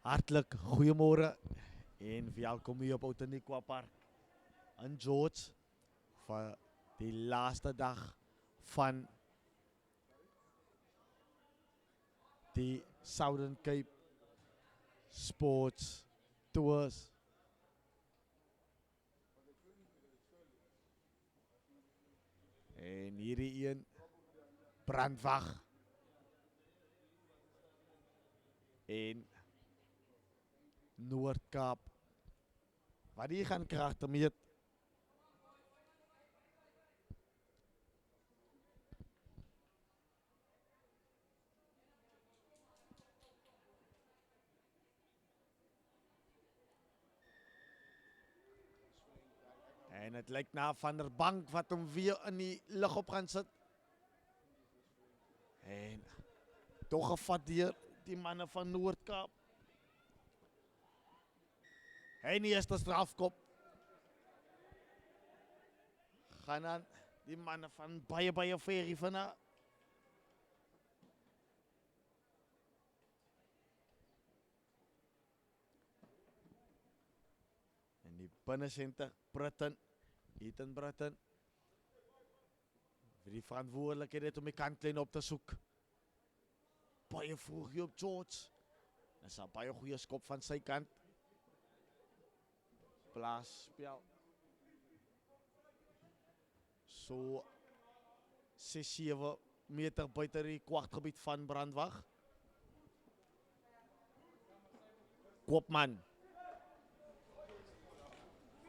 Hartelijk goeiemorgen en welkom hier op Outeniqua Park in George voor die laatste dag van die Southern Cape Sports Tours. En hierdie een brandwag en Noord-Kaap. Wat die gaan kragte meet. En het lijkt naar Van der Bank wat hem weer in die lucht op gaan zitten. En toch gevat hier die mannen van Noord-Kaap. En die eerste strafkop. Gaan aan die mannen van Baie Ferry vanaf. En die binnencenter Britten. Ethan Britten. Vir die verantwoordelikheid om die kantlijn op te zoeken. Baie vroeg hier op George. Dat is een baie goede skop van zijn kant. Plaasspel. Zo 6-7 meter buiten die kwartgebied van Brandwag. Koopman.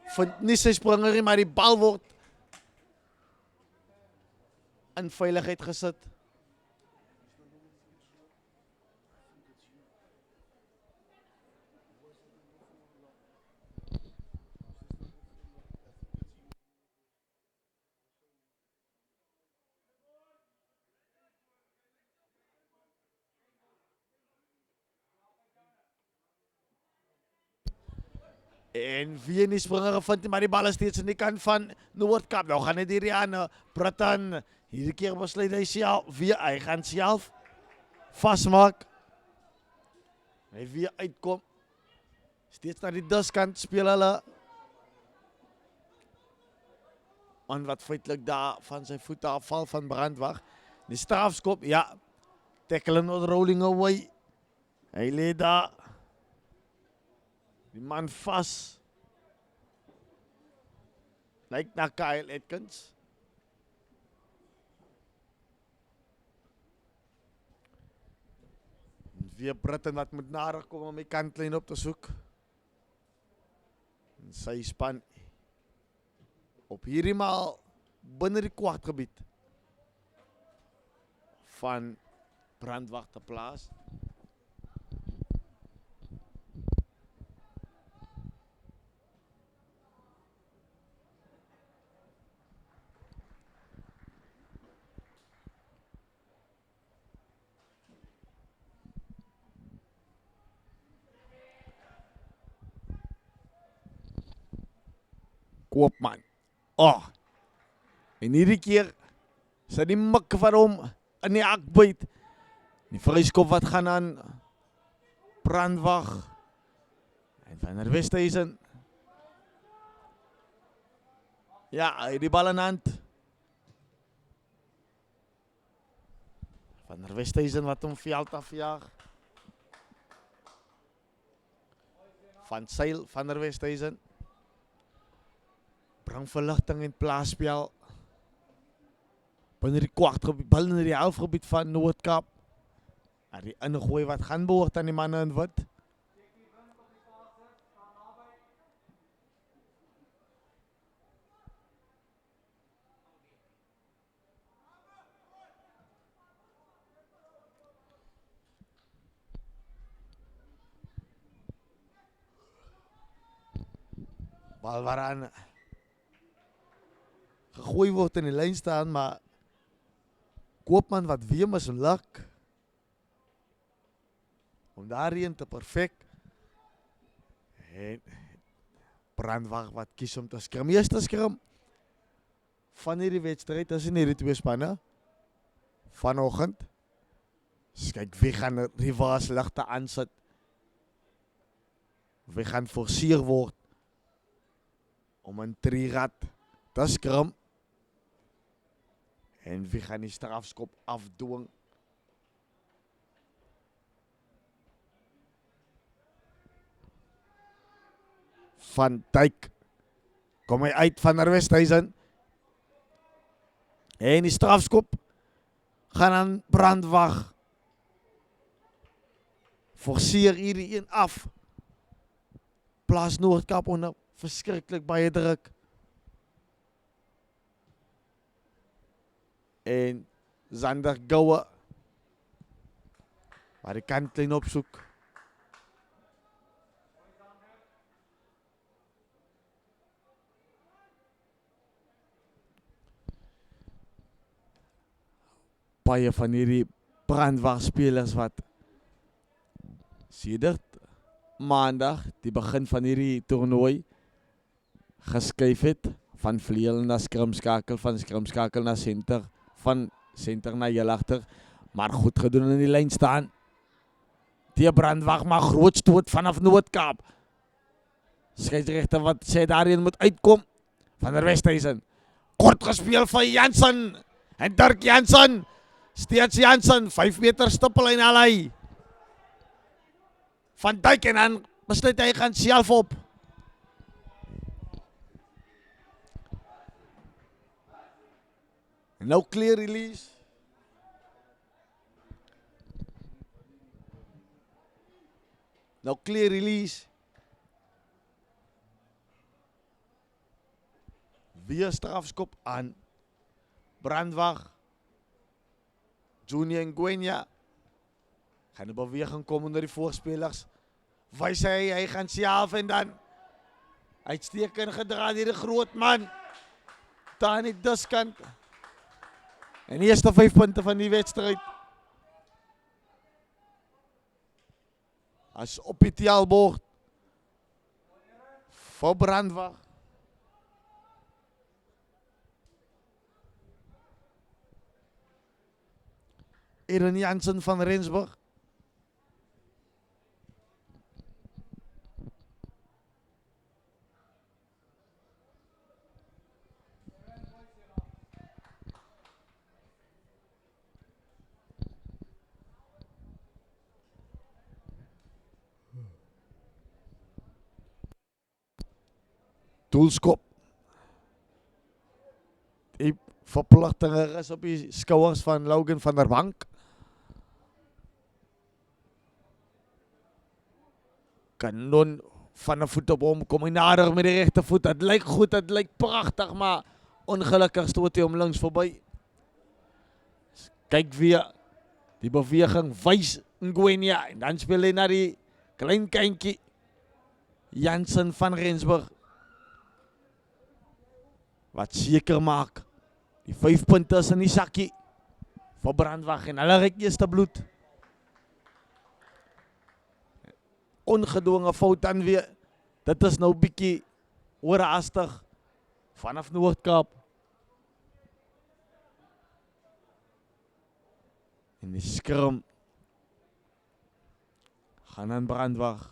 Vindt niet zijn springer, maar die bal wordt in veiligheid gezet. En wie die springer gevind, maar die bal is steeds in die kant van Noord-Kaap. Nou gaan het hier aan Britten. Hierdie keer besluit hy self, hy gaan self vastmaak. Hy weer uitkom. Steeds naar die diskant speel hulle. En wat feitelijk daar van zijn voet afval van Brandwag. Die strafskop, ja. Tackle not rolling away. Hy lê daar. Die man vast. Lijkt naar Kyle Atkins. Weer Britten wat moet nader komen om die kantlijn op te zoeken. En sy span op hierdie maal binnen die kwartgebied van Brandwag te plaas. Koopman. Oh. En hierdie keer sy die mik van hom in die akbuit. Die vryskop wat gaan aan Brandwag. En van der Westhuizen. Ja, hy die bal in hand. Van der Westhuizen wat hom veld afjaag. Van Seil, van der Westhuizen. Bring verligting en plaasspel. Binne die kwartgebied, binne die helfgebied van Noord-Kaap. En die ingooi wat gaan behoort aan die manne in wit. Bal waaraan gegooi word in die lyn staan, maar Koopman wat weer misluk om daarin te perfect. En Brandwag wat kies om te skrim. Eerste skrim van hierdie wedstryd tussen hierdie twee spanne vanoggend. Kyk wie gaan reverse ligte aansit Wie gaan forceer word om een trigat te skrum. En wie gaan die strafskop afdwing. Van Dijk. Kom hy uit van der Westhuizen. En die strafskop gaan aan Brandwag. Forceer hierdie een af. Plaas Noord-Kaap onder verskriklik baie druk. En Zander Gouwe. Maar die kantlyn opsoek. Baie van hierdie Brandwag spelers wat sedert maandag, die begin van hierdie toernooi, geskuif het, van vleuel na skrimskakel, van skrimskakel na center, van center na heel agter, maar goed gedoen in die lyn staan. Die Brandwag maar groot stoot vanaf Noord-Kaap. Skeieregter wat sê daarin moet uitkom, van der Westhuizen. Kort gespeel van Jansen, en Dirk Jansen, steeds Jansen, 5 meter stippel en allei. Van Dijk en dan besluit hy gaan self op. En nou clear release. Nou clear release. Weer strafskop aan Brandwag. Junior Ngwenya. Gaan die beweging kom onder die voorspelers. Wys hy gaan self en dan uitstekend gedra deur die groot man. Daar aan die diskant. En die eerste 5 punte van die wedstryd. As op die taalbord. Vir Brandwag. Aaron Jansen van Rensburg. Doelskop. Die verpligting is op die skouers van Logan van der Bank. Kanon van 'n voet op hom, kom hy nader met die regte voet. Het lyk goed, het lyk pragtig, maar ongelukkig stoot hy hom links verby. Kyk weer, die beweging wys Ngwenya en dan speel hy na die klein kindjie Jansen van Rensburg. Wat seker maak, die 5 punte is in die sakkie vir Brandwag en hulle ryk eerste bloed. Ongedwonge fout dan weer. Dit is nou bietjie oorhaastig vanaf Noord-Kaap. En die skrum gaan aan Brandwag.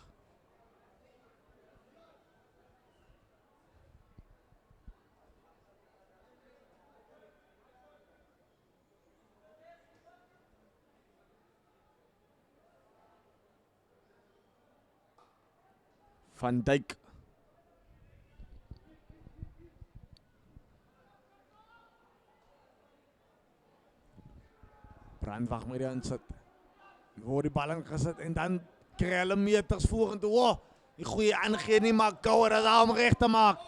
Van Dijk. Brandwag met die aansit. Word die bal ingesit en dan kry hulle meters vorentoe. Oh, die goeie aangee nie, maar Gouwer het hom reg te maak.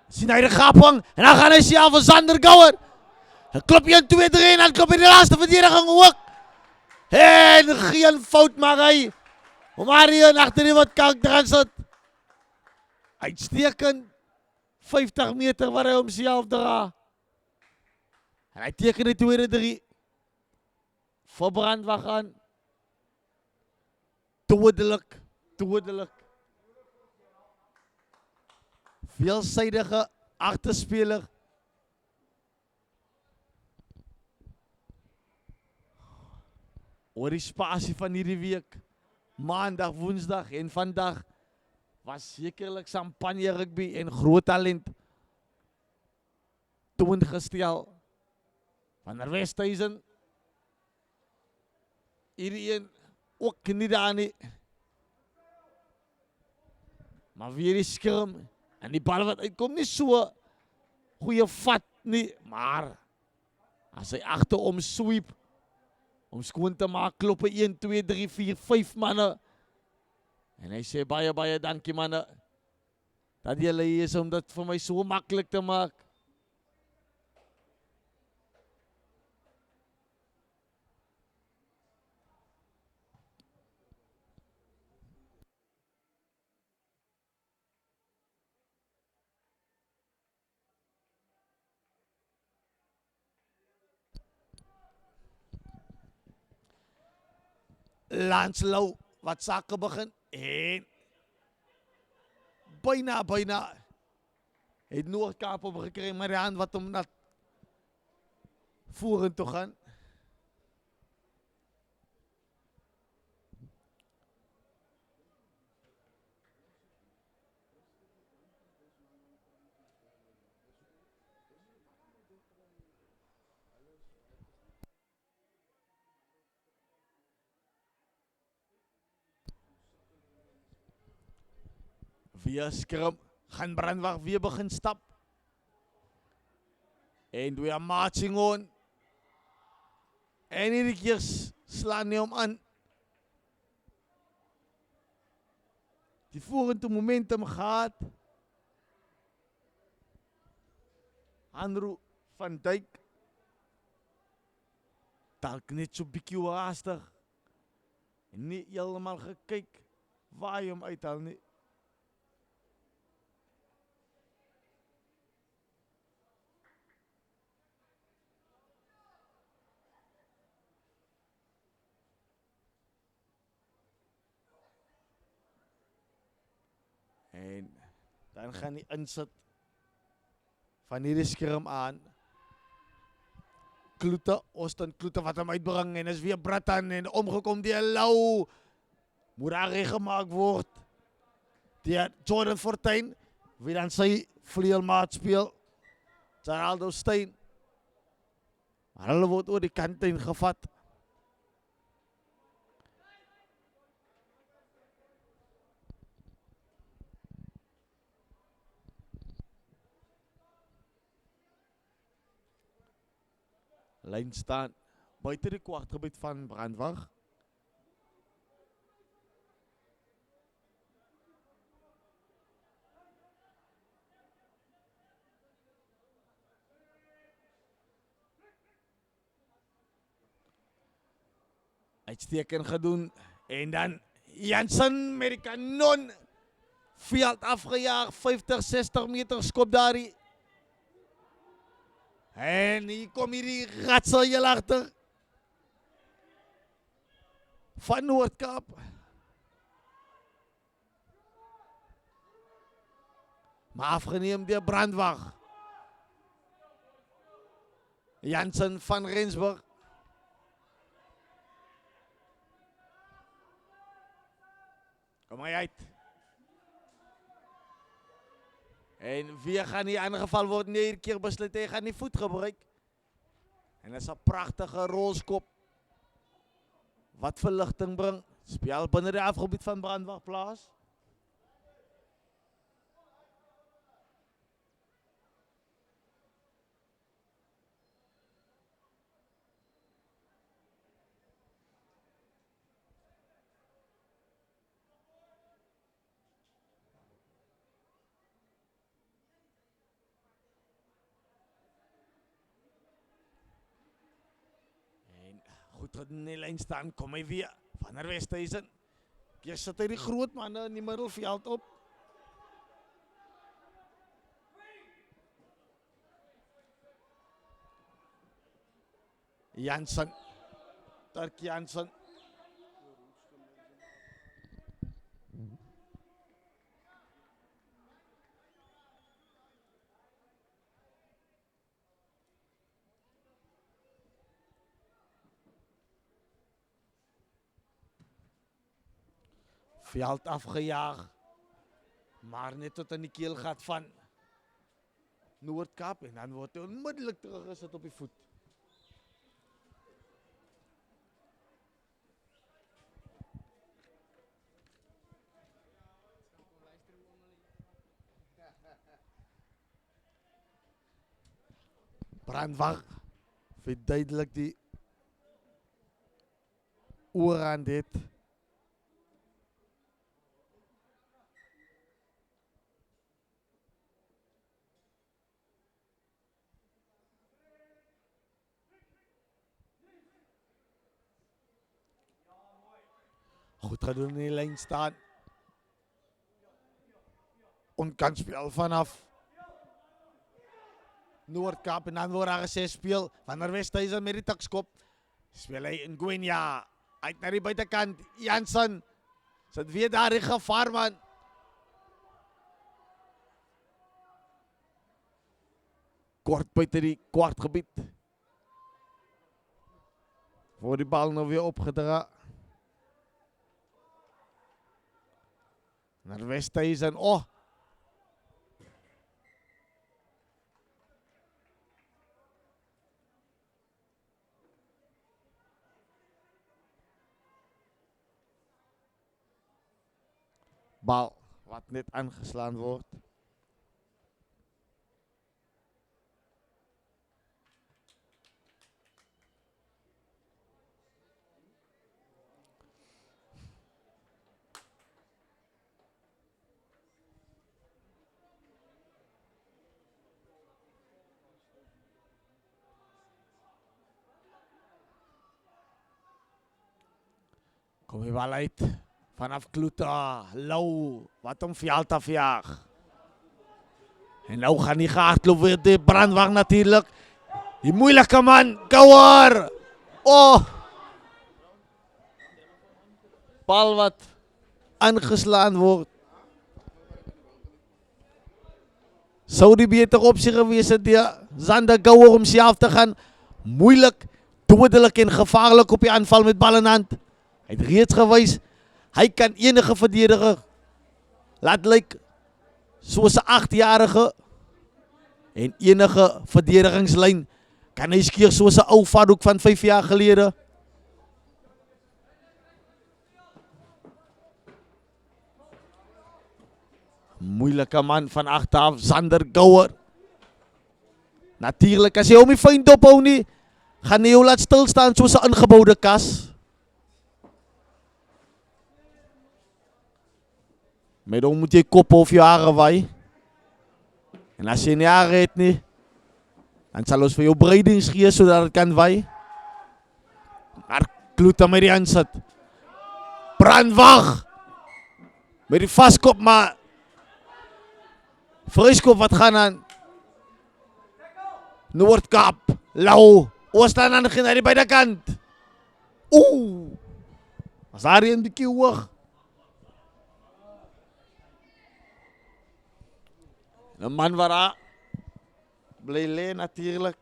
Sien hy die gaping en dan gaan hy self vir Zander Gouwer. Hy klop 1, 2, 3 en dan klop hy die laaste verdediging ook. En geen fout maak hy. Om Arjen agter die wat kalk dran sit. Uitstekend 50 meter waar hy homself dra. En hy teken die tweede 3. Vir Brandwag aan. Dodelik. Veelsidige agterspeler. Oor die spasie van hierdie week. Maandag, Woensdag en vandag was zekerlik champagne rugby en groot talent toongestel. Van der Westhuizen, hierdie een ook nie daar nie. Maar weer die skerm en die bal wat uitkom nie so goeie vat nie, maar as hy agterom sweep om skoon te maak, kloppe 1, 2, 3, 4, 5 manne. En hy sê baie dankie manne dat julle hier is om dit vir my so maklik te maak. Lanslou wat sake begin en byna het Noord-Kaap op gekry, maar die hand wat hom na vorentoe gaan. Via skrum gaan Brandwag weer begin stap. And we are marching on. En hierdie keer slaan nie hom aan. Die vorentoe momentum gehad. Andrew van Dijk. Dalk net so bietjie haastig. En nie heeltemal gekyk waar hy hom uithaal nie. En dan gaan die insit van hierdie skerm aan. Kloete, Austin Kloete wat hom uitbring en is weer Brattan en omgekom die Lou. Moet daar reggemaak word. Die Jordan Fortuin, wie dan sy vleuelmaat speel. Geraldo Steyn. Maar hulle word oor die kant heen gevat. Lyn staan buite die kwartgebied van Brandwag. Uitstekend gedoen en dan Jansen met die kanon veld afgejaag, 50, 60 meter skop daar. En hier kom hierdie ratsel heel agter van Noord-Kaap. Maar afgeneem deur Brandwag. Jansen van Rensburg. Kom maar uit. En wie gaan nie aangeval word nie, hierdie keer besluit hy gaan nie voet gebruik. En dit is 'n pragtige rolskop wat verligting bring. Speel binne die afgebied van Brandwag plaas. Goed in die lyn staan, kom hy weer. Van der Westhuizen. Hier sit hy die groot manne in die middelveld op. Jansen. Dirk Jansen. Veld afgejaag. Maar net tot aan die keel gaat van Noord-Kaap. En dan wordt hij onmiddellijk teruggezet op die voet. Brandwacht verduidelijk die oor aan dit. Goed gedoen in die lijn staan. Onkansspel vanaf Noord-Kaap en dan wordt er 6 speel. Van der Westhuizen met die takskop. Speel hij in Gwenya. Uit naar die buitenkant. Jansen. Zit weer daar in gevaar, man. Kort buiten die kwartgebied. Voor die bal nog weer opgedragen. Naar Westhuizen. Oh. Bal wat net aangeslaan wordt. Kom je wel uit. Vanaf Kloete, Lau, wat om veld afjaag. En nou gaan die gehardloop weer de Brandwacht natuurlijk. Die moeilijke man, Gouwer. Oh. Bal wat aangeslaan wordt. Zou die beter op zich geweest zijn, Zander Gouwer om zelf te gaan. Moeilijk, dodelijk en gevaarlijk op je aanval met bal in hand. Hij heeft reeds geweest. Hij kan enige verdediger laat lijken zoals een 8-jarige. En enige verdedigingslijn kan hij skeer zoals een oude Farouk van 5 jaar geleden. Moeilijke man van achteraf, Zander Gouwer. Natuurlijk, als je om je fijn dophoudt niet, gaan hij jou laten stilstaan zoals een ingebouwde kas. Maar dan moet je kop of je haren waaien. En als je een jaren hebt niet, dan zal ons voor jou breiding schieten zodat het kan waaien. Maar Kloete met die aanzet. Brandwacht. Met die vastkop maar. Friskop wat gaan aan. Noord-Kaap. Lau. Oostaan aan de naar die beide kant. Oeh. Was daar een beetje hoog. Een man waar blij leen natuurlijk.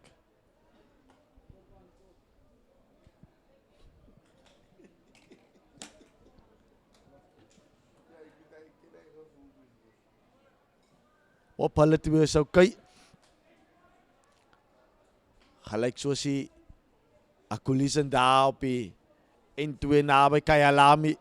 Op hulle twee zou kyk. Gelijk zoals die Akulisen daar op die N2 naby Kyalami.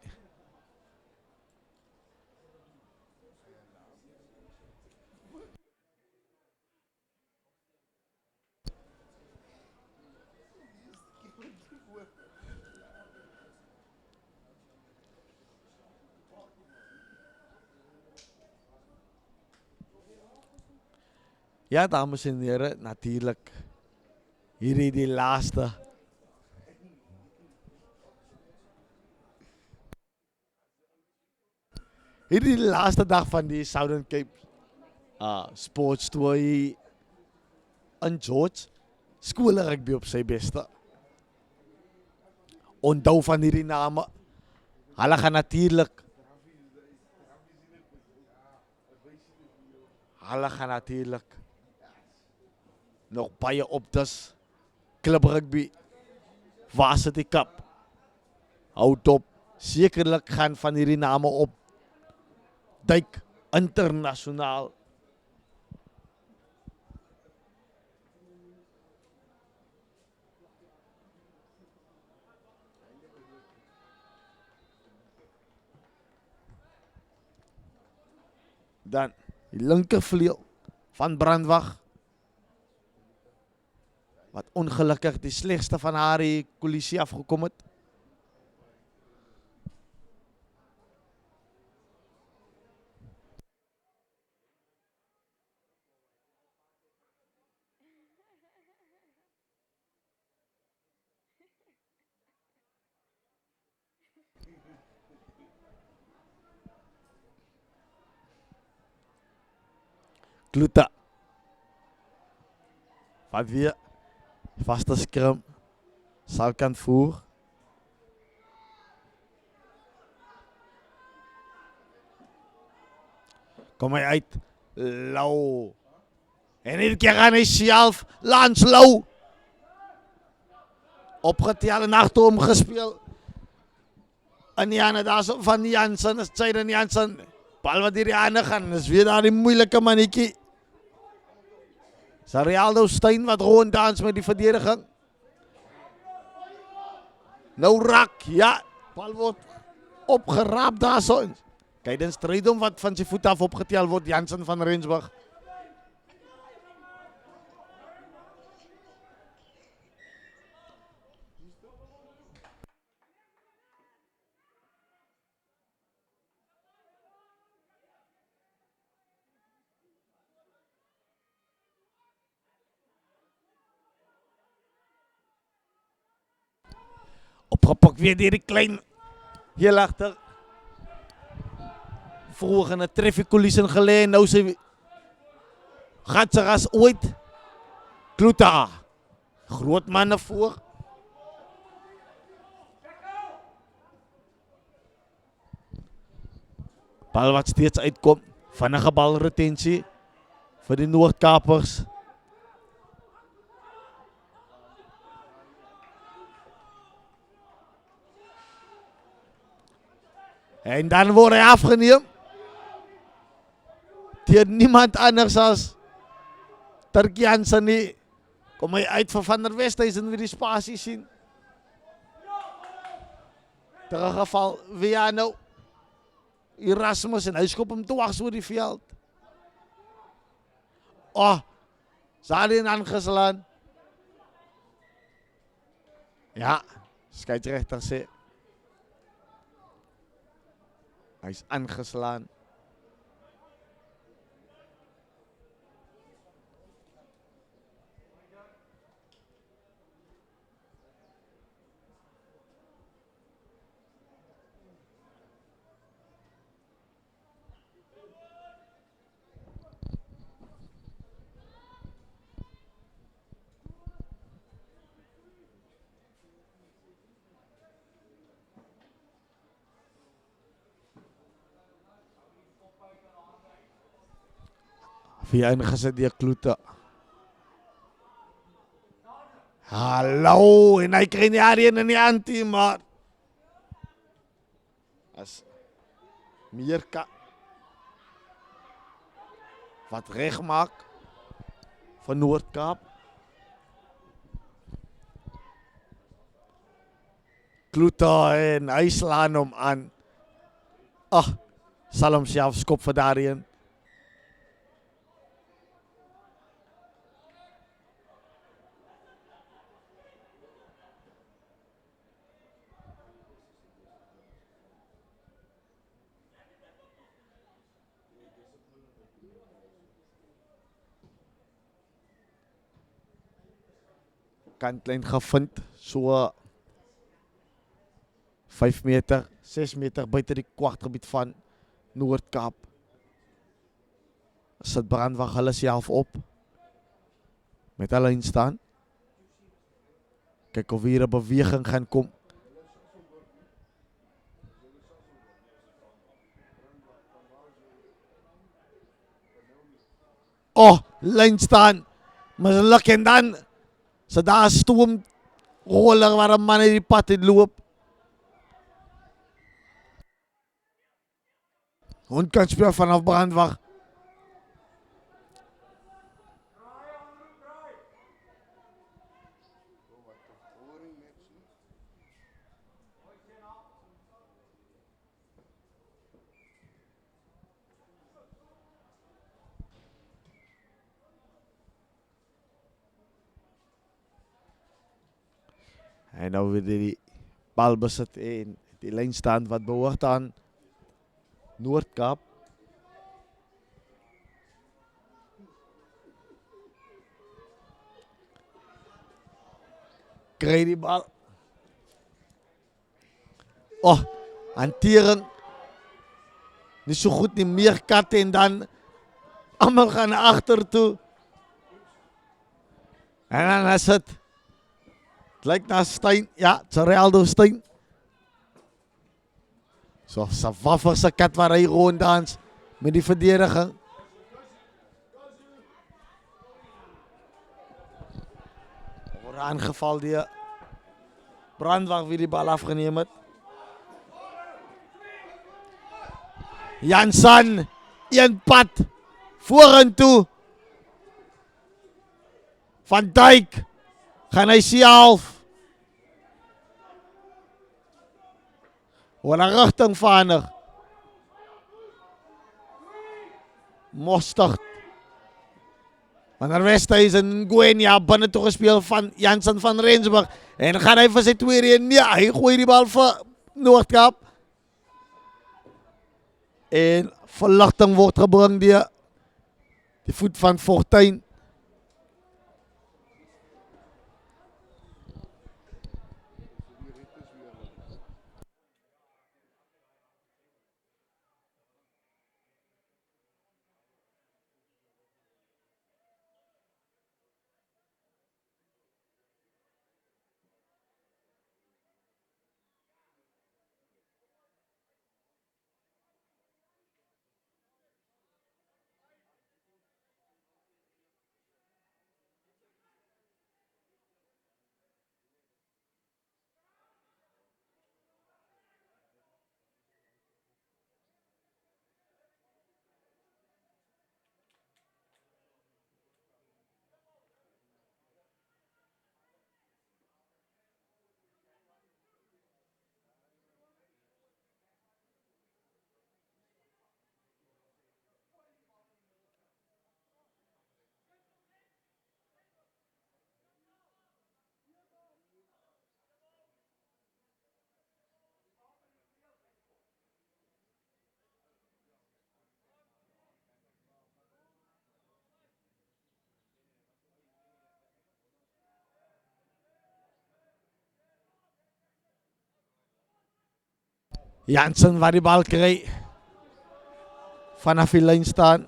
Ja, dames en heren, natuurlijk. Hierdie die laaste. Hierdie die laaste dag van die Southern Cape Sports Tour in George. Skole rugby op sy beste. Onthou van hierdie name. Hulle gaan natuurlijk. Hulle gaan natuurlijk. Nog baie op dus Club Rugby Varsity Cup. Houd op. Zekerlijk gaan van hierdie name op duik internasionaal. Dan die linkervleuel van Brandwag, wat ongelukkig die slegste van haar kollisie afgekom het. Kloete, wat weer vaste skrim sal kan voer. Kom hy uit, Lou. En hierdie keer gaan hy self, Lance Lou. Opgetel en achterom gespeel. En Janne daar so van Jansen, is Jayden Jansen. Bal wat hierdie aan gaan, is weer daar die moeilike mannetjie. Is Realdo Stein wat gewoon dans met die verdediging. Nou rak, ja, bal word opgeraap daar so. Kijk, dan strijd om wat van zijn voet af opgetel wordt, Jansen van Rensburg. Opgepakt weer die klein, heel achter. Vroeger in de treffiekulissen geleden, nou ze gaat ze als ooit. Kloete, groot man naar voor. Bal wat steeds uitkomt, vannige balretentie voor de Noordkapers. En dan wordt hij afgenomen. Tegen niemand anders als Turk Jansen. Nie. Kom hij uit van der Westhuizen weer die spatie zien. Teruggeval Viano. Erasmus en hij schopt hem dwars door die veld. Oh, ze hadden hem aangeslaan. Ja, scheidsrechter zei. Hij is aangeslaan. Via ingezet die Kloete. Hallo, en hij kreeg die in die anti, maar as Mierka wat recht maakt van Noordkaap. Kloete en hij slaan hem aan. Ach, zal hem zelf skoppen daarin. Kantlijn gevind, so 5 meter, 6 meter buiten die kwartgebied van Noordkaap. Sit Brandwag hulle self op. Met hulle instaan. Kyk of hier 'n beweging gaan kom. Oh, lyn staan. Misluk en dan so daar stoom roller waar 'n man in die pad het loop. Rondkantspel vanaf Brandwacht. En nou weer die balbezit in die lijn staan wat behoort aan Noord-Kaap. Krijg die bal. Oh, hantering. Niet zo goed, niet meer katten en dan allemaal gaan naar achter toe. En dan is het. Het lijkt naar Stein. Ja, het is Realdo Stein. Zoals een wafferse kat waar hij gewoon dans met die verdediger. Wordt aangevallen die Brandwacht wie die bal afgenomen. Jansen, een pad, vorentoe. Van Dijk, gaan hij zelf. Wat een richting vanig. Mostert. Van der Westhuizen, Guenia, binnen toegespeeld van Jansen van Rensburg. En dan gaat hij voor zijn tweede in. Ja, hij gooit die bal voor Noordkaap. En verlichting wordt gebracht die voet van Fortuin. Jansen waar die bal krijgt. Vanaf die lijn staan.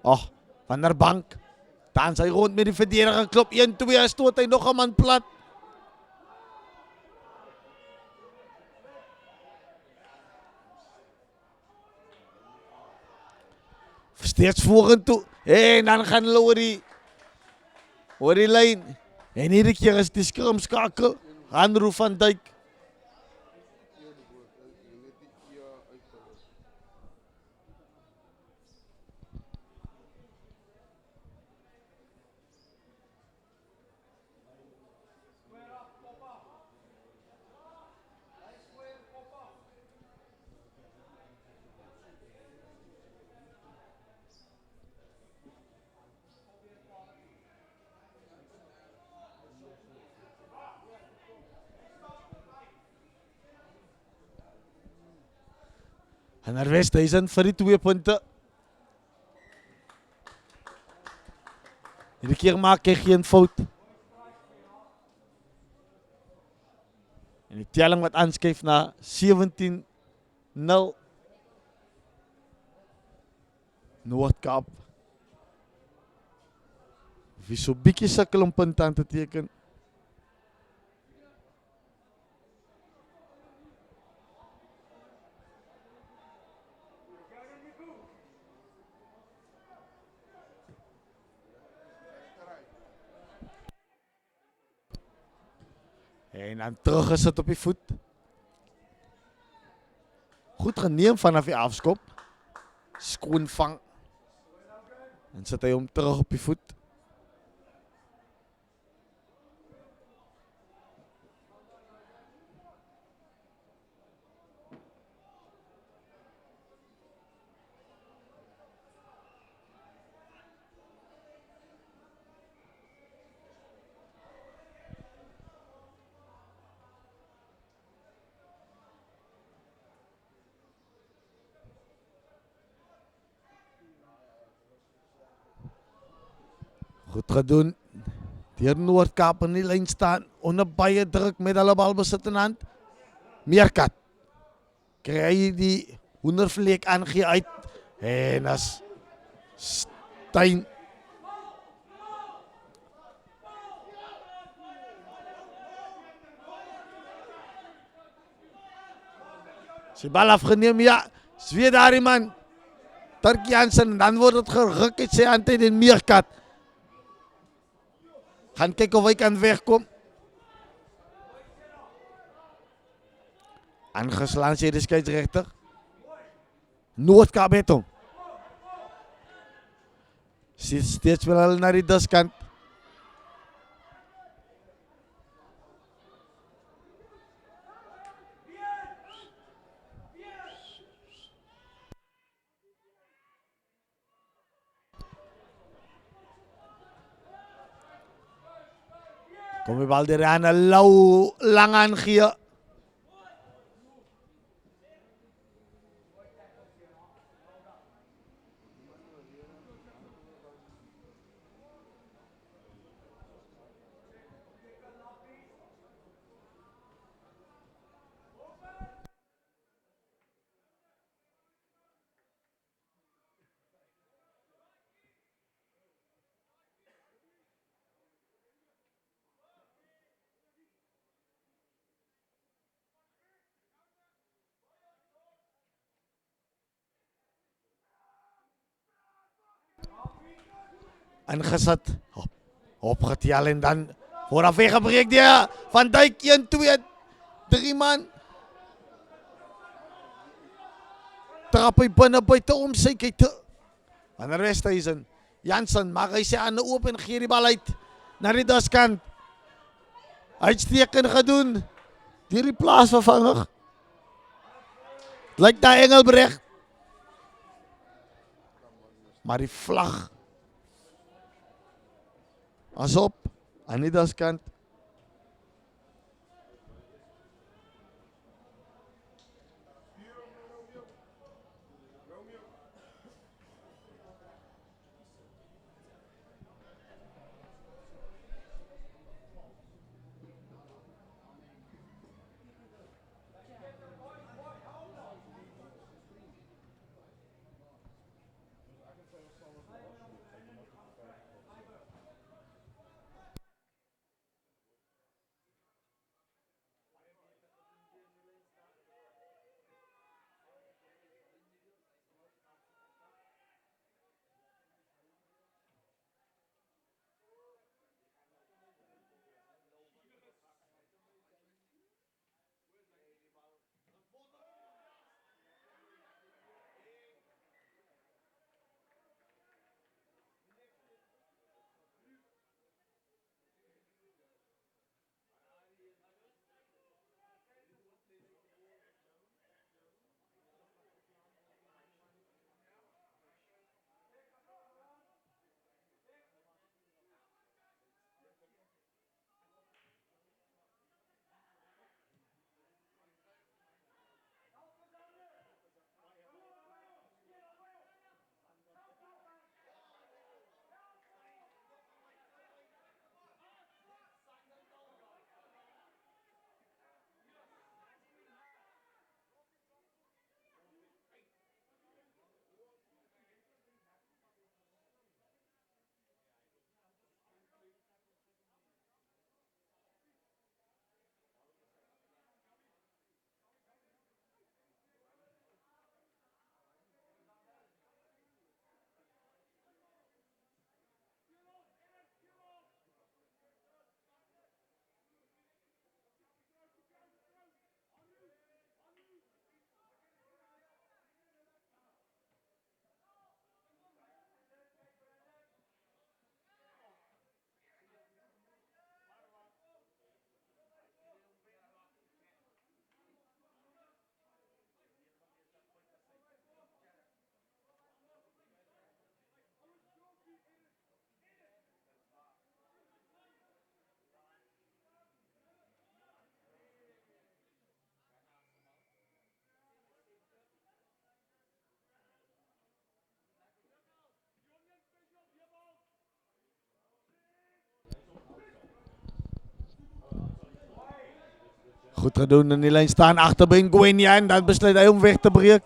Oh, Van der Bank. Dan hij rond met die verdediger. Klop 1-2. Stoot hij nog een man plat. Steeds voren toe. En dan gaan we over die lijn. En iedere keer is die scrum-schakel. Andrew van Dijk. En naar Westhuizen voor die 2 punten. Iedere keer maak hij geen fout. En die telling wat aanschuift naar 17-0. Noordkaap. Wie zo'n beetje sukkel om punten aan te tekenen. En dan teruggezet op je voet. Goed geneem vanaf je afskop. Skoon vang. En zet hij hem terug op je voet. Goed gedaan. Deur Noord-Kaap in die lyn staan. Onder baie druk met hulle balbesit in hand. Meerkat. Kry hy die hoendervleek aangee uit. En as Stein. Sy bal afgeneem, ja. Is weer daar die man. Turk Jansen. Dan word het geruk uit sy hand uit en Meerkat. Gaan kyk of hy kan wegkom. Aangeslaan sê die skeieregter. Noord-Kaap het hom. Steeds wil hulle na die diskant. Kom die bal deur aan 'n lou lang aangee. Ingezet. Opgetel en dan vooraf weggebreek die Van Dijk 1, 2, 3 man. Trap hy binne buite om sy kyk. Van der Westhuizen. Jansen maak hy sy hande oop en gee die bal uit na die diskant. Uitstekend gedoen deur die plaasvervanger. Lyk daai Engelbrecht. Maar die vlag as op aan die diskant. Goed gedaan in die lijn staan achter bij Nguenia en dan besluit hij om weg te breken.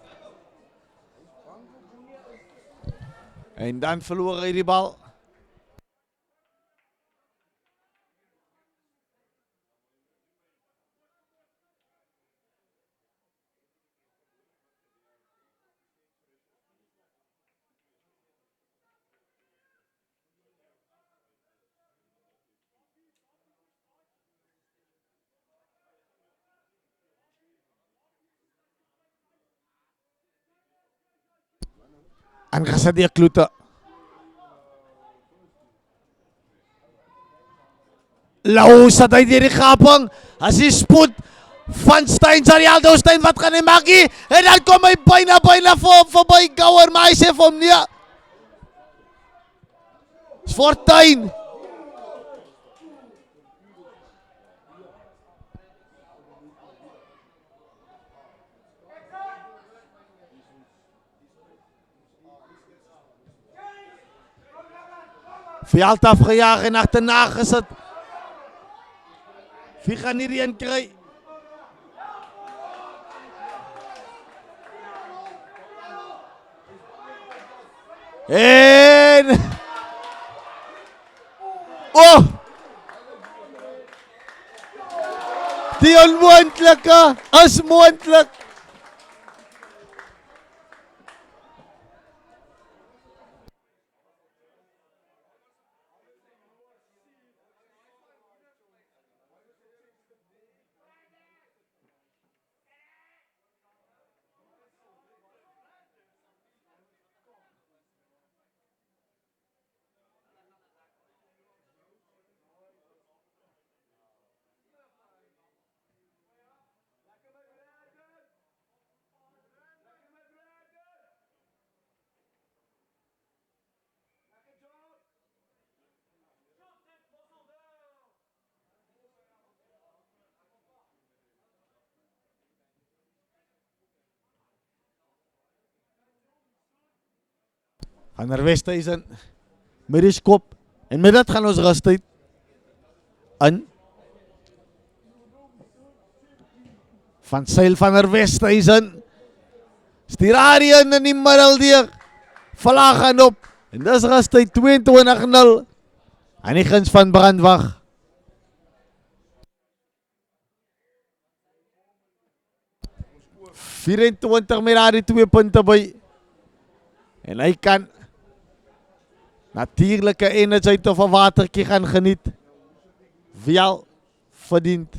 En dan verloor hij die bal. En gaat hij kloeten. Lausa tayo diri kapang. Asispoed van Stein sa Rialdo Stein. Wat kan hij maken? En dan komt hij bijna voorbij Gauwer. Maar hij zegt van ja. Fortuin. Veld afgejaagd en achterna gezet. Wie gaan hierin krijgen? En... Oh! Die onmoontlijke is moontlik. Van der Westhuizen met die skop. En met dat gaan ons rusttijd in. Van Seil van der Westhuizen. Stuur Arjen in die middel dier. Verlaag gaan op. En dis rusttijd 22-0. En die guns van Brandwag. ...24 met daar die 2 punten bij. En hij kan... ...natuurlijke energie of een watertje gaan genieten. Wel verdiend.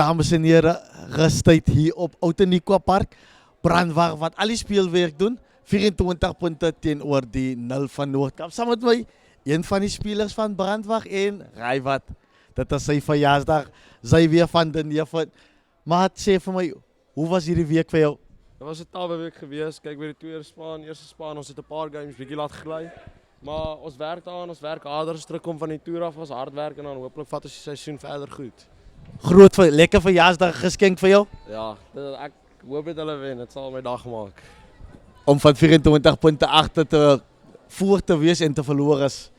Dames en heren, rusttijd hier op Outeniqua Park. Brandwag wat al die speelwerk doen. 24 punte teenoor die 0 van Noordkap. Saam met my, een van die spelers van Brandwag en raai wat. Dit is sy verjaarsdag. Sy weer van den Neven. Maat, sê vir my, hoe was hierdie week vir jou? Dit was 'n tawwe week geweest. Kyk by die tweede span, eerste span, ons het 'n paar games bietjie laat gly. Maar ons werk daaraan, ons werk harder as terugkom van die toer af, ons hard werk en dan hopelik vat ons die seisoen verder goed. Groot, lekker verjaarsdag geskenk vir jou? Ja, ek hoop dit hulle wen, dit sal my dag maak. Om van 24 punte agter te voor te wees en te verloor is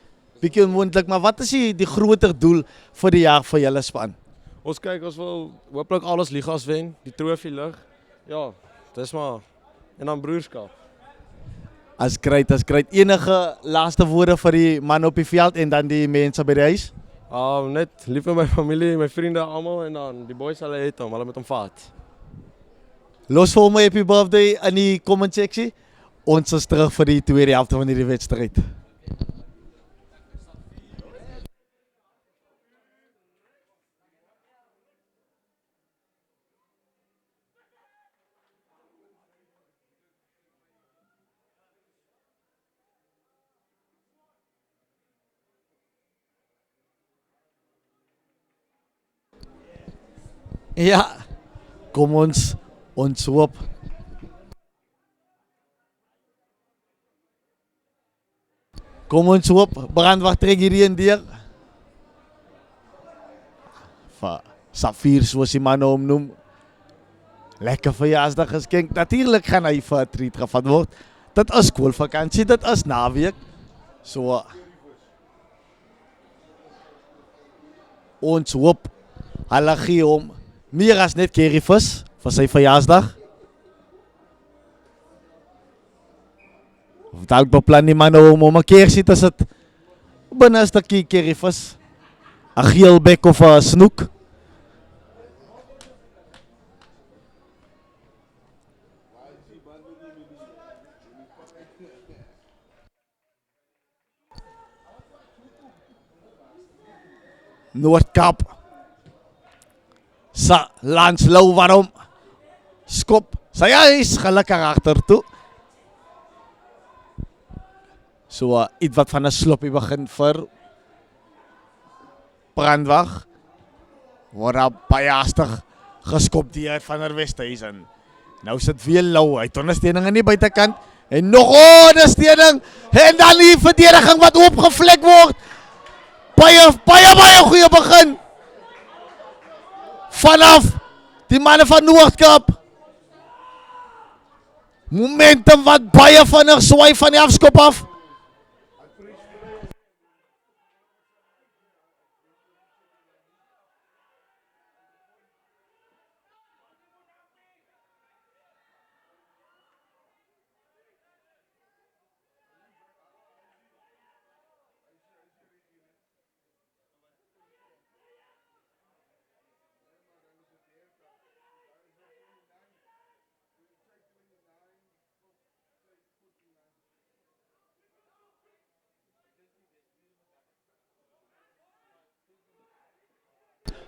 bietjie onmoontlik, maar wat is die groter doel vir die jaar vir julle span? Ons kyk, ons wil hopelik alles ligas wen, die trofee lig. Ja, dis maar en dan broerskap. As great. Enige laaste woorde vir die man op die veld en dan die mense by die huis? Net lief vir my familie, my vriende almal en dan die boys hulle het hom, hulle moet hom vat. Los vir my happy birthday in die comment seksie. Ons is terug vir die tweede helfte van hierdie wedstryd. Ja, kom ons hoop. Kom ons hoop, Brandwag trek hierdie in deur. Safir, soos die man hom noem. Lekker verjaarsdag geskenk. Natuurlijk gaan hy vir 'n treat gevat word. Dit is skoolvakansie, dit is naweek. So ons hoop hulle gee hom meer as net curryvis vir sy verjaarsdag. Of dalk beplan die man om 'n kersie te sit binne 'n stukkie curryvis, 'n geelbek of 'n snoek. Noordkap sa Lance Lou waarom skop sy is gelukkig agter toe. So iets wat van 'n sloppie begin vir Brandwag. Word baie hastig geskop deur van der Westhuizen. Nou sit weer Lou, hy het ondersteuning aan die buitekant en nog ondersteuning en dan die verdediging wat oopgevlek word. Baie goeie begin vanaf die manne van Noordkap. Momentum wat baie vinnig swaai van die afskop af.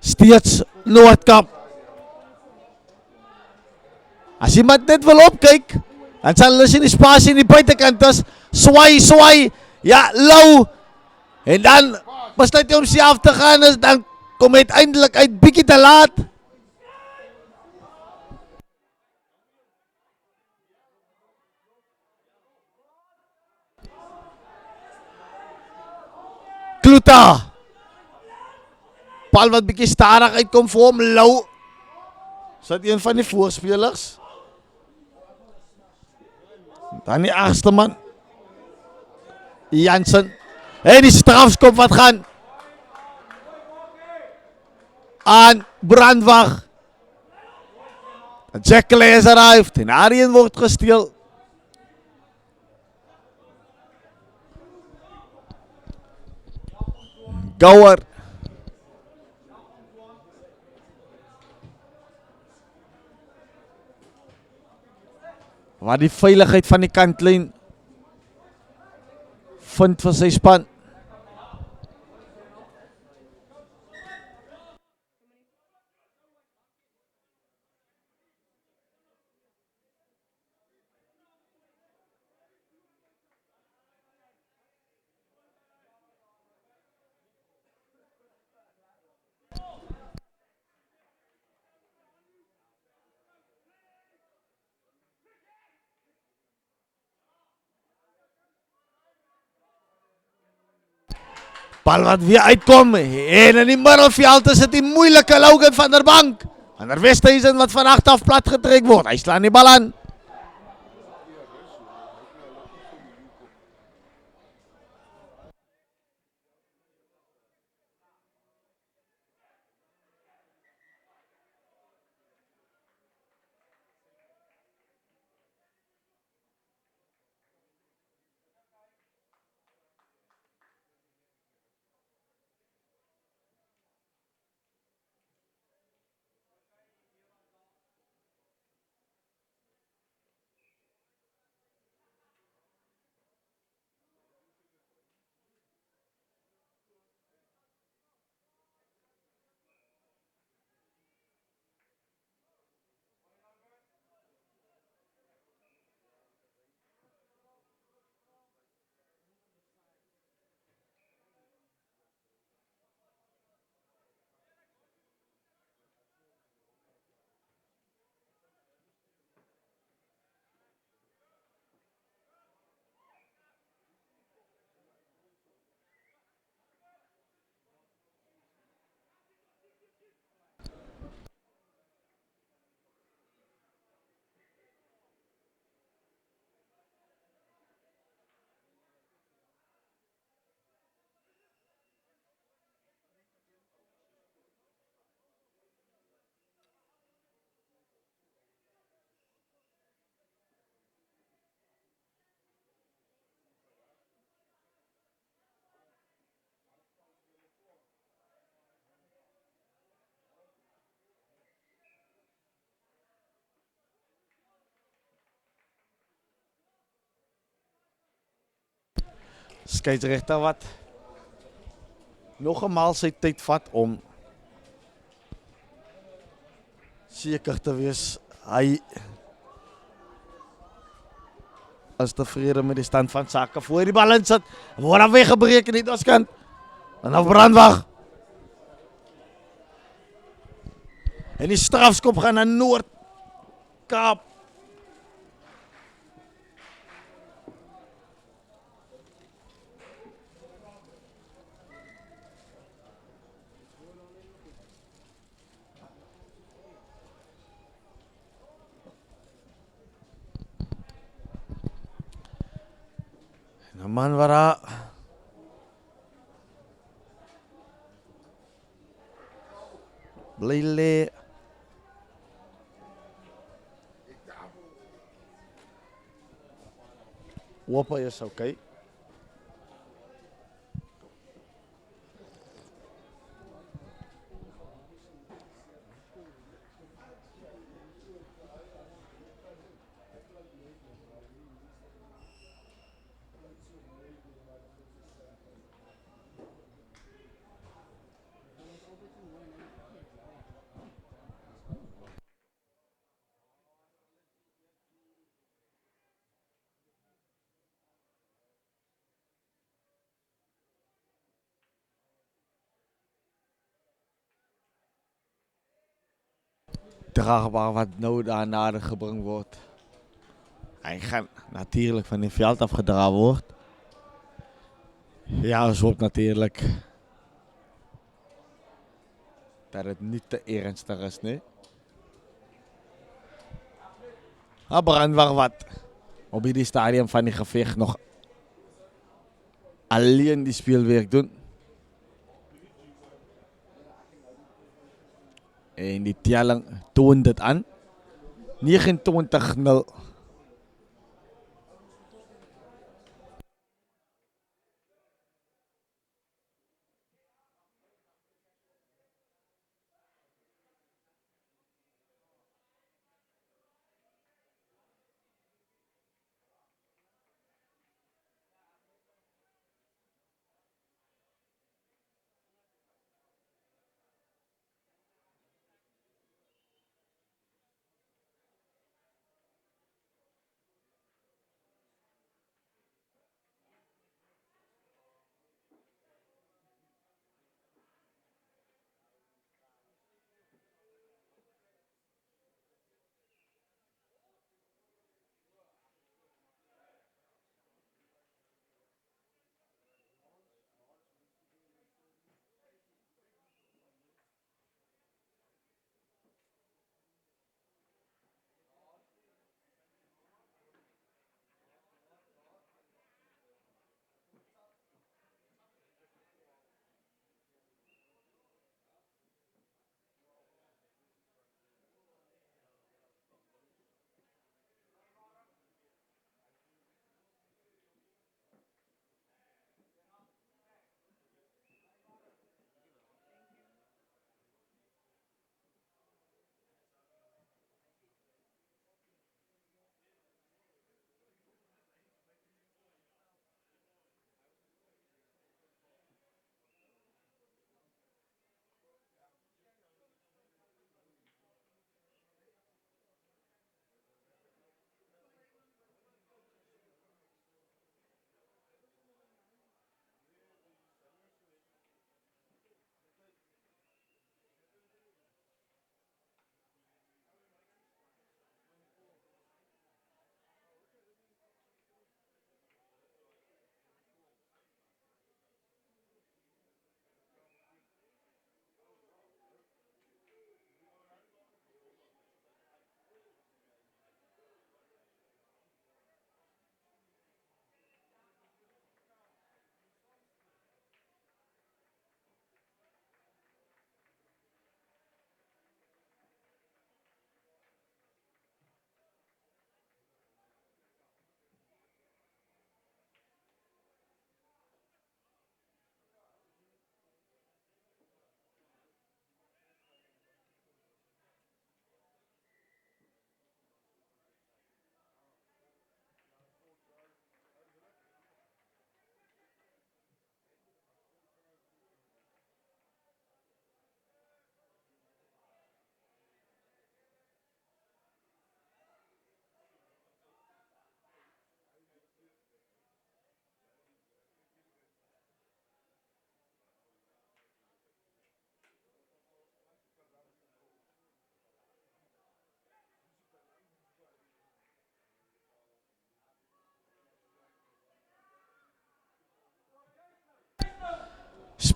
Steeds Noordkap. As iemand net wil opkyk, dan sal hulle sien die spasie in die buitekant is. Swaai. Ja, Lou. En dan besluit hy om self te gaan, dan kom hy uiteindelik uit bietjie te laat. Kluta. Bal wat bietjie stadig uitkom vir hom, Lou. Sit een van die voorspelers. Dan die agste man. Jansen. En die strafskop wat gaan aan Brandwag. Jack Lees arrived en Arjen word gesteel. Gouwer. Waar die veiligheid van die kantlyn vind vir sy span. Bal wat weer uitkom. En in die middelveld is dit die moeilike Logan van der Bank. Van der Westhuizen wat van agteraf plat getrek word. Hy slaan die bal aan. Skeieregter wat nog eenmaal sy tyd vat om seker te wees hy is tevrede met die stand van sake. Voor die bal in sit, word dan weggebreek in die doskant. En dan Brandwag. En die strafskop gaan na Noord-Kaap. En 'n man wat daar bly lê. Wappa is okay. Draagbaar wat nou daar nader gebring word. Hy gaan natuurlijk van die veld afgedra word. Ja, ons hoop natuurlijk dat het niet te ernstig is, nee. Maar Brandwag wat op die stadium van die gevecht nog alleen die speelwerk doen. En die telling toont dit aan. 29-0.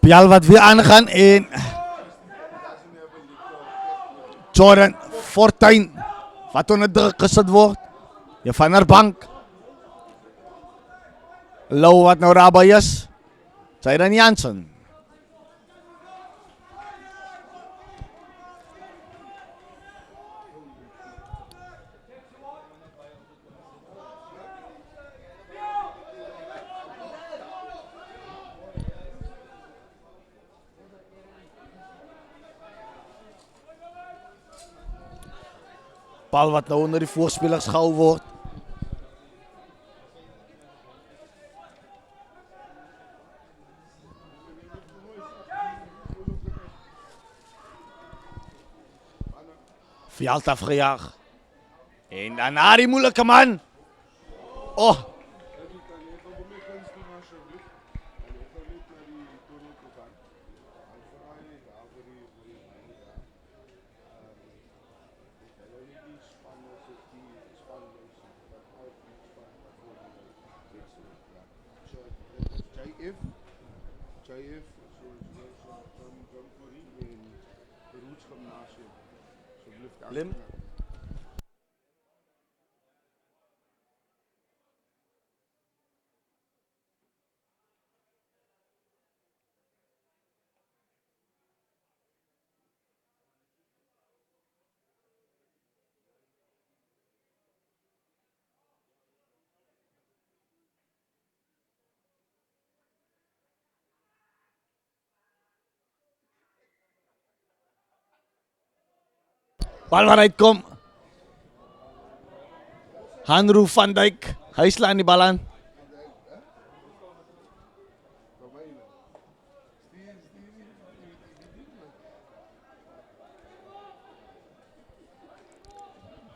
Spel wat weer aangaan en Jordan Fortuin wat onder druk gezet wordt. Je van der bank. Lou wat nou daarbij is. Zayden Jansen. Bal wat nou onder die voorspelers gehouden wordt. Veld afgejaagd. En daarna die moeilijke man. Oh. JF, Jamboree en Roots Gymnasium. Lim. Bal waaruit kom. Hanro van Dijk. Hij slaat die bal aan.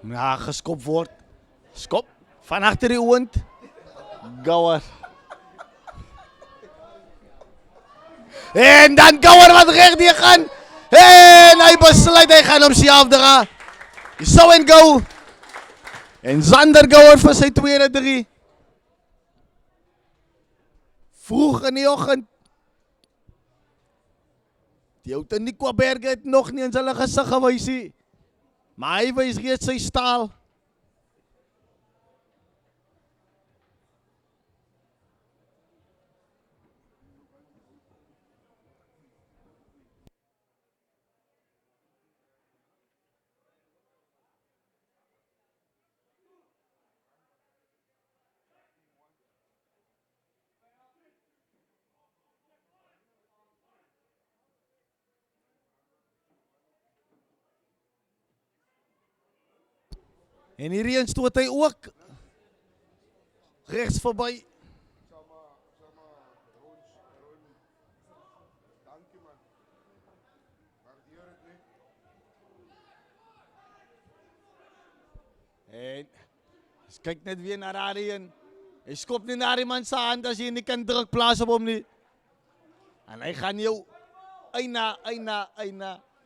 Ja, geskopt wordt. Skop. Van achter die oond. Gouwer. En dan Gouwer wat recht die gaan. En hij besluit, hij gaat hem zelf draaien. Zo en go. En Zander Gouwer voor zijn tweede 3. Vroeg in die ochtend. Die oude Nico Berger het nog niet in zijn gezicht geweest. Maar hij wees reeds zijn staal. En hierheen stoot hij ook rechts voorbij. Dankie man. Waardeer het niet. En kijk net weer naar Arjen. Hij skopt niet naar iemand zijn hand als je niet kan druk plaatsen op hem niet. En hij gaat jou.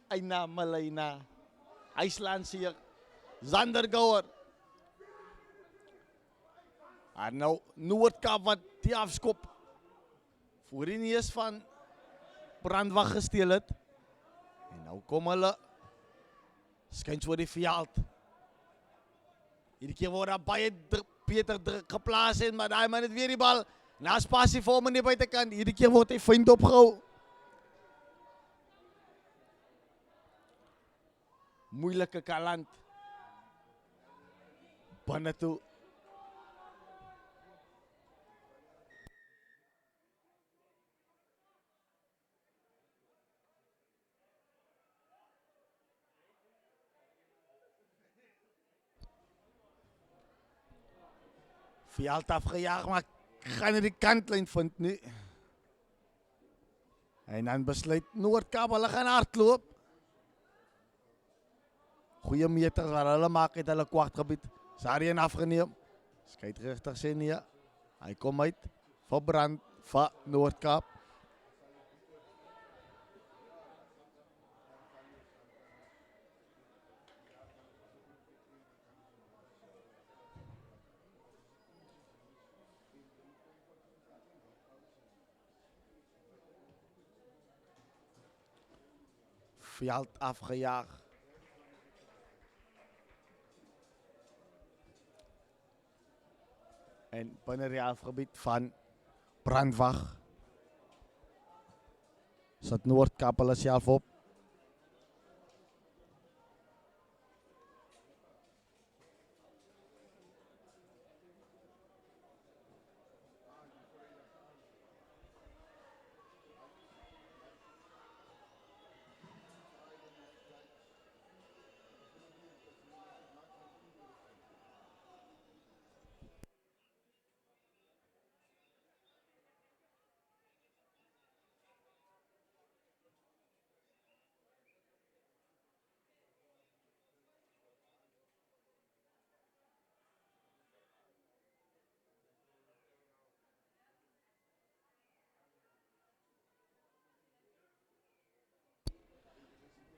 Eina, Malena. Hij slaat zich. Zander Gouwer. En nou Noordkaap wat die afskop. Voorheen is van brandwacht gesteel het. En nou kom hulle. Skynts voor die veld. Iedere keer wordt daar baie beter geplaatst, maar daar man het weer die bal. Na spasie voor me niet buitenkant. Iedere keer wordt hij fijn opgehouden. Moeilijke kalant. Binnen toe. Veld afgejaagd, maar ik ga naar die kantlijn vindt nu. En dan besluit Noordkaap, hulle gaan hardloop. Goeie meters waar hulle maak uit hulle kwartgebied. Sarien afgeneem. Skeidrechter sien hier. Hij komt uit. Verbrand van Noordkaap. veld afgejaag. En binne die halfgebied van Brandwag sit Noord-Kaap hulle self op.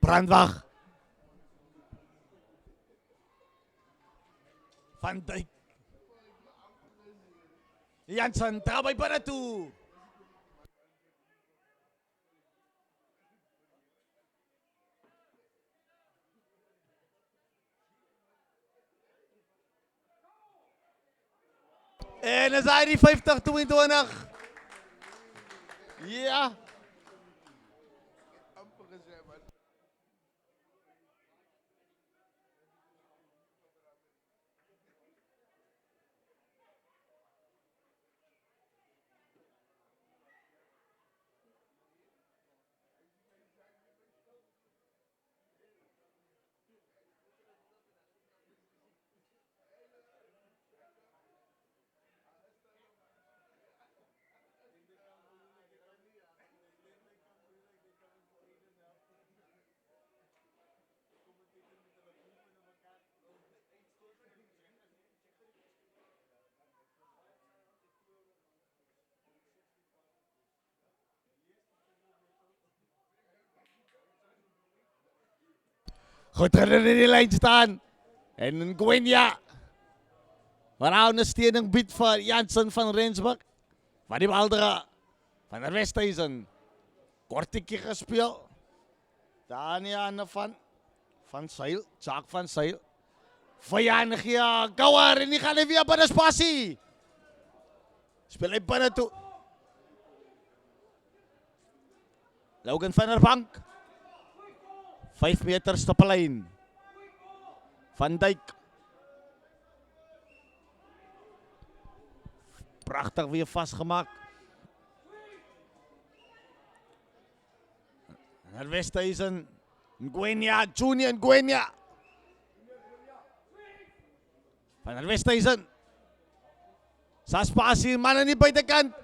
Brandwag. Van Dijk. Jansen, trabay pa na to. En is hy die 50-22. Ja. Amper gesê, man. Goed hulle in die lyn staan. En Ngwenya. Waar ondersteuning bied vir Jansen van Rensburg. Van die bal dra. Van der Westhuizen. Kortiekie gespeel. Daniane van Sail. Jacques van Sail. Vir Gia Gouwer en die gaan weer by die spasie. Speel hy binne toe. Logan van der Bank. 5 meter stoppelyn. Van Dijk. Pragtig weer vastgemaak. En Westhuizen. Ngwenya, Junior Ngwenya. Van der Westhuizen. Sa spasie, man aan die buitekant.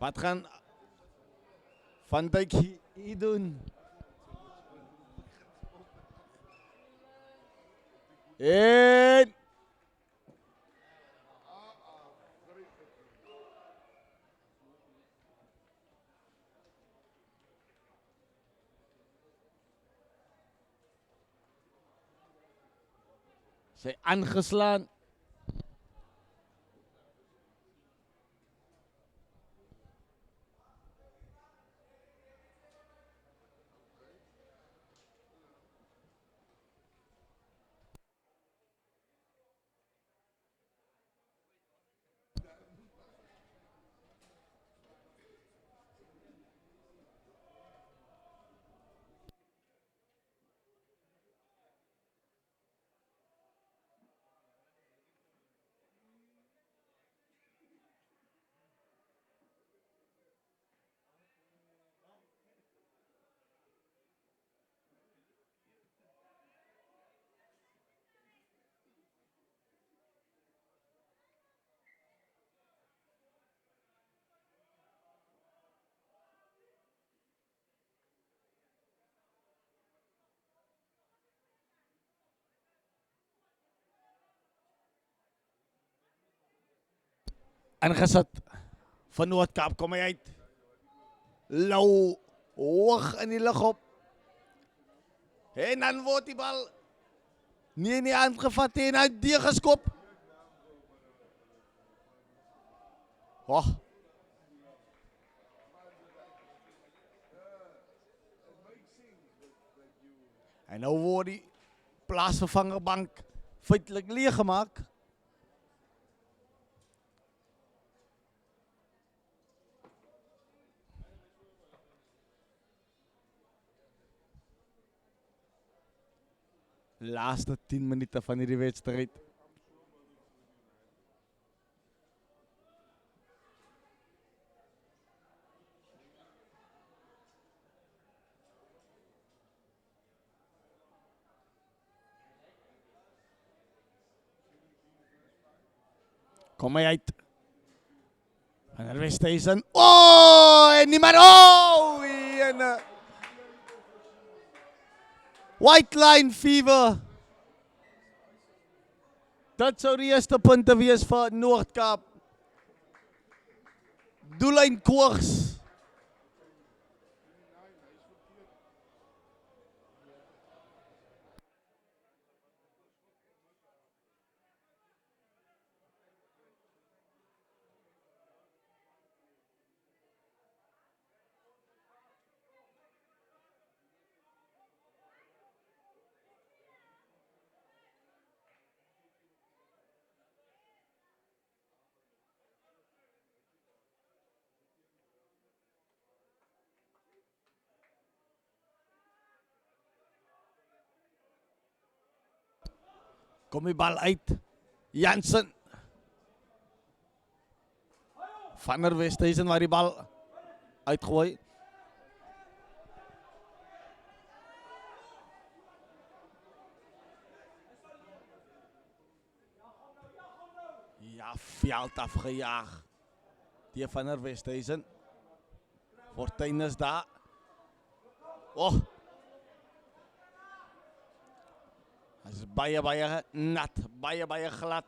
Wat gaan Van Dijk hier doen? En sy aangeslaan. Ingesit van Noord-Kaap kom hy uit. Lou hoog in die lug op. En dan word die bal nie in die hand gevat en uit die geskop. Oh. En nou wordt die plaatsvervangerbank feitelijk leeggemaakt. Laatste 10 minuten van die wedstrijd. Kom maar uit. Van der Westhuizen. Oh, en niet meer. Oh, en, White Line Fever. Dat zou de eerste punten wees voor Noord-Kaap. Doellijn koers. Kom die bal uit. Jansen. Van der Westhuizen waar die bal uitgooi. Ja, veld afgejaagd. Die van der Westhuizen. Fortuin is daar. Oh. Het is baie nat, baie glad.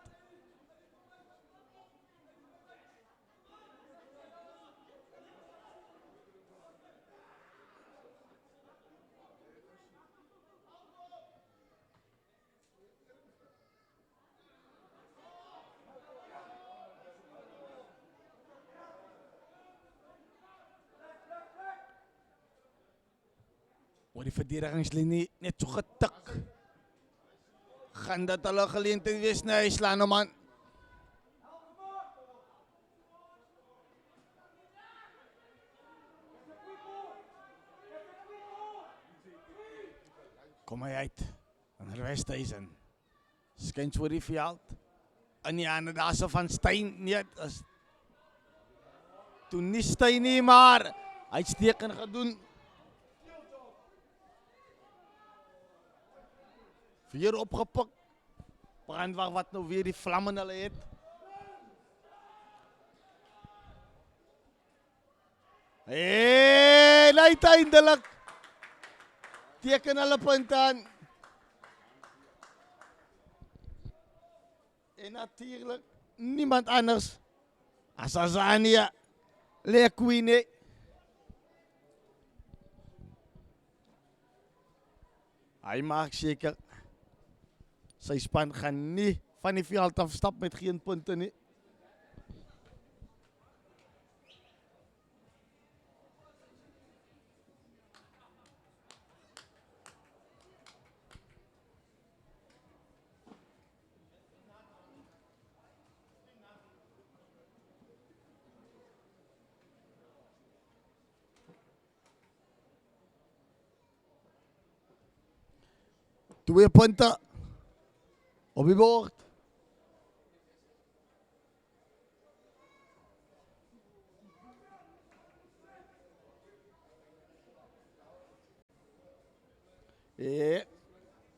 Wordt die verdedigingslinie net zo getik. Gaan dat hulle geleentheid wees? Nee, slaan hom aan. Kom maar uit. Van der Westhuizen. Skens voor die veld. En ja, en daar so van Steyn. Nee, toen nie Steyn nie, maar uitstekend gedoen. Weer opgepakt. Brandwacht wat nou weer die vlammen hulle het. En uiteindelik teken hulle punt aan. En natuurlijk niemand anders as Azania Lekwine. Hij maakt zeker. Sy span gaan nie van die veld afstap met geen punte nie. Twee punte op die bord.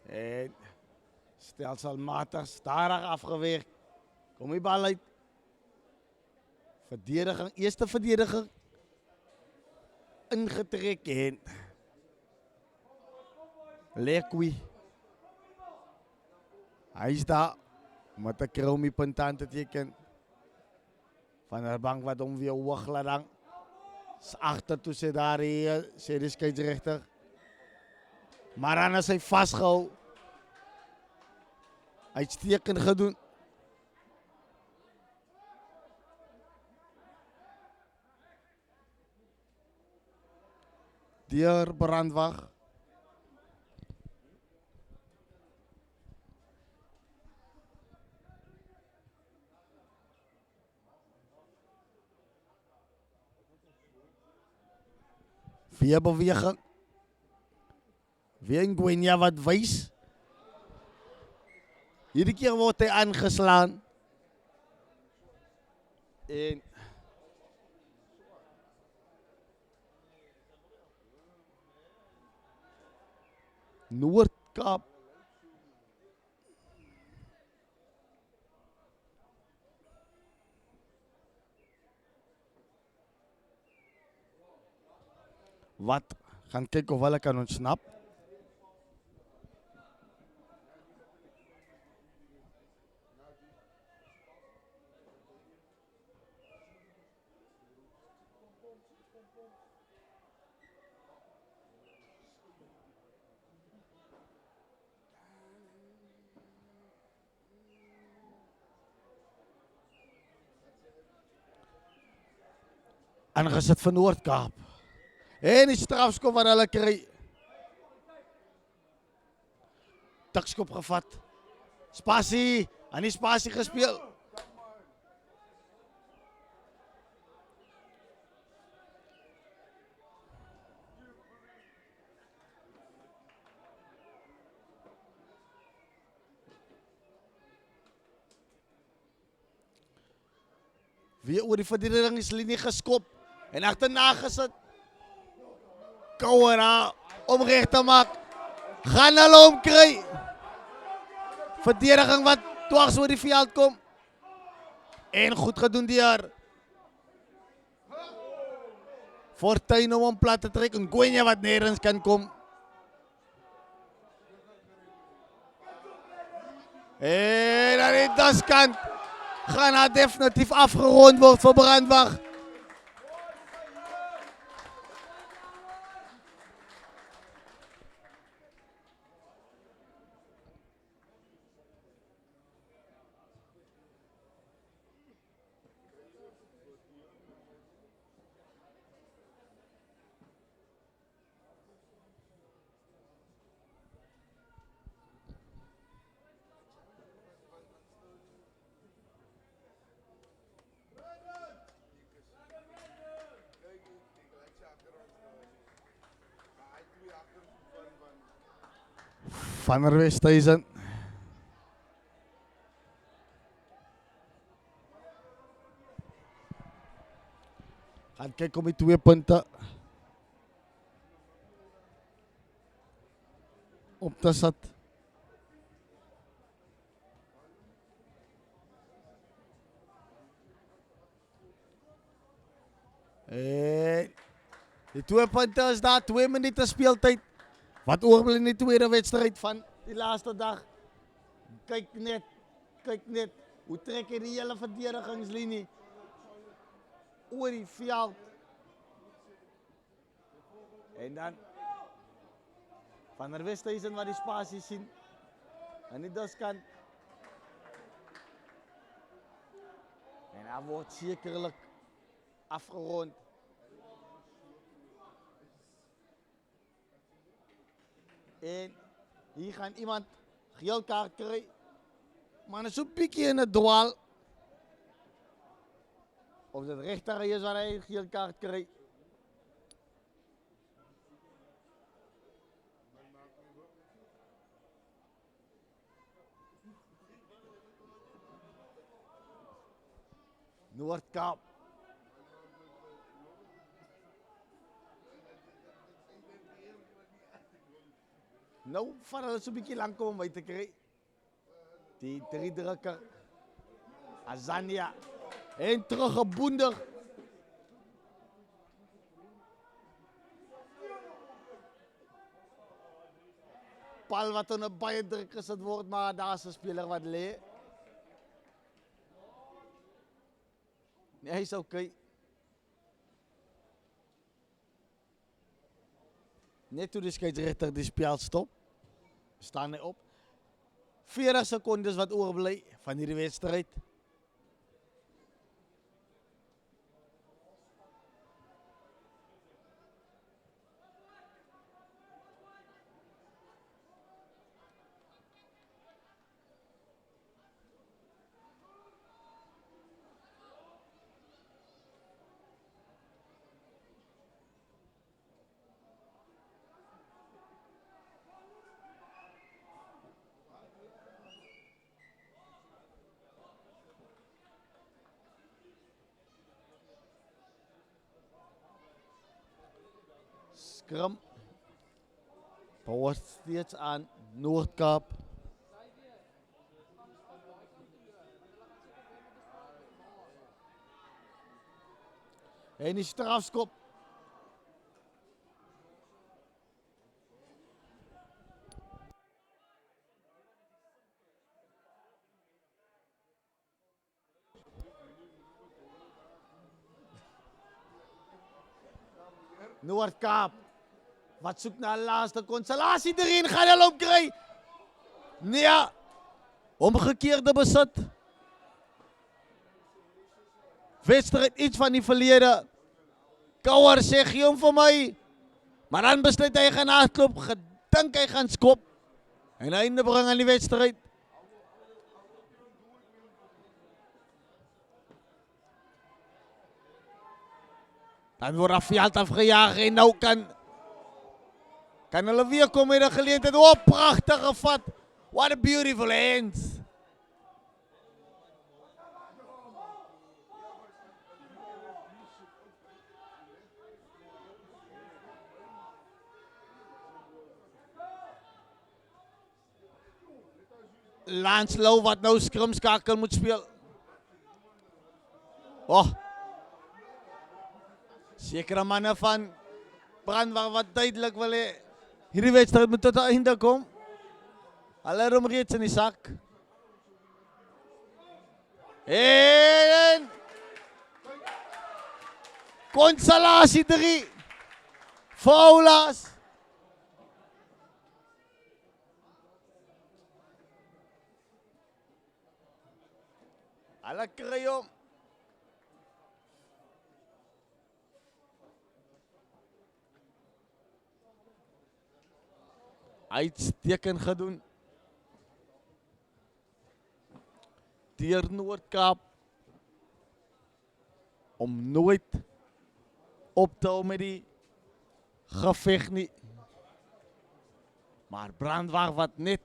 En stelselmatig stadig afgewerkt. Kom die bal uit. Verdediger, eerste verdediger ingetrek en Lekwi. Hij is daar met de kromi punt aan te teken. Van de bank wat om weer hoog laat. Achter toe zit daar die scheidsrechter. Marana is vastgehouden. Uitstekend gedaan. deur brandwag. Weer beweging. Weer Ngwenya wat wys. Hierdie keer word hy aangeslaan. En Noord-Kaap wat gaan kyk of hulle kan ontsnap. Aangesit van Noord-Kaap. En die strafskop wat hulle kry. Tikskop gevat. Spasie, aan die spasie gespeel. Weer oor die verdedigingslinie geskop en agterna gesit. Kouera om reg te maak. Gaan hulle hom kry. Verdediging wat dwars oor die veld kom. En goed gedoen deur Fortuin om hom plat te trek. Ngwenya wat nergens kan kom. En aan die daskant gaan hij definitief afgerond wordt voor Brandwag. Van der Westhuizen. Gaan kijken om die 2 punten op te zetten. Die 2 punten is daar, 2 minuten speeltijd. Wat oorbly in die tweede wedstrijd van die laatste dag. Kijk net. Hoe trek je die hele verdedigingslinie oor die veld. En dan Van der Westhuizen wat die spasie sien. En die daskant. En hij wordt zekerlijk afgerond. En hier gaan iemand geel kaart krijgen. Maar dan zo'n pikje in het dwaal. Of het rechter is waar hij een geel kaart krijgt. Noord-Kaap. Nou, van hulle so 'n bietjie lank om by te kry. Die 3-drukker. Azania. En teruggeboendig. Bal wat onder baie druk gesit word, maar daar is 'n speler wat lê. Nee, hy is okay. Net toe die skeieregter die spel stop, staan hy op. 40 sekondes wat oorbly van hierdie wedstryd. Scrum. Bouwer steeds aan Noord-Kaap. En die strafskop. Noord-Kaap. Wat soek na laaste konsolasie erin, gaan hulle op kry. Nee. Omgekeerde besit. Wedstrijd iets van die verlede. Kouwer sê gee hom vir my. Maar dan besluit hy gaan hardloop, gedink hy gaan skop. En einde bring aan die wedstrijd. Dan word af veld afgejaag en nou kan hulle weer kom met 'n geleentheid. Oh, pragtige vat. What a beautiful hand. Lance Lou wat nou skrimskakel moet speel. Oh. Sekere manne van Brandwag wat duidelik wil hê hierdie wedstryd moet tot 'n einde kom. Hulle het hom reeds in die sak. En konsolasie 3. Foulas. Hulle kry hom. Uitstekend gedoen. Deur Noord-Kaap om nooit op te hou met die geveg nie. Maar Brandwag wat net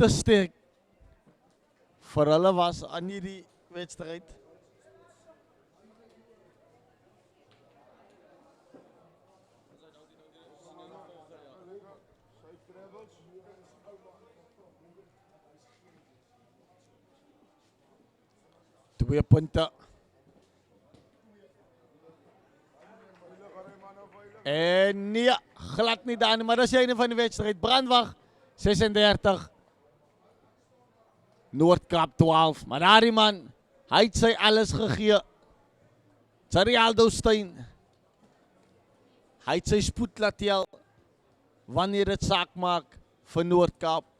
te sterk vir hulle was aan hierdie wedstryd. Twee punte. En nee, glad nie daar nie, maar dat is die einde van die wedstrijd. Brandwag 36. Noord-Kaap 12. Maar daar die man, hy het sy alles gegee. Rialdo Steyn. Hy het sy spoed laat tel wanneer dit saak maak vir Noord-Kaap.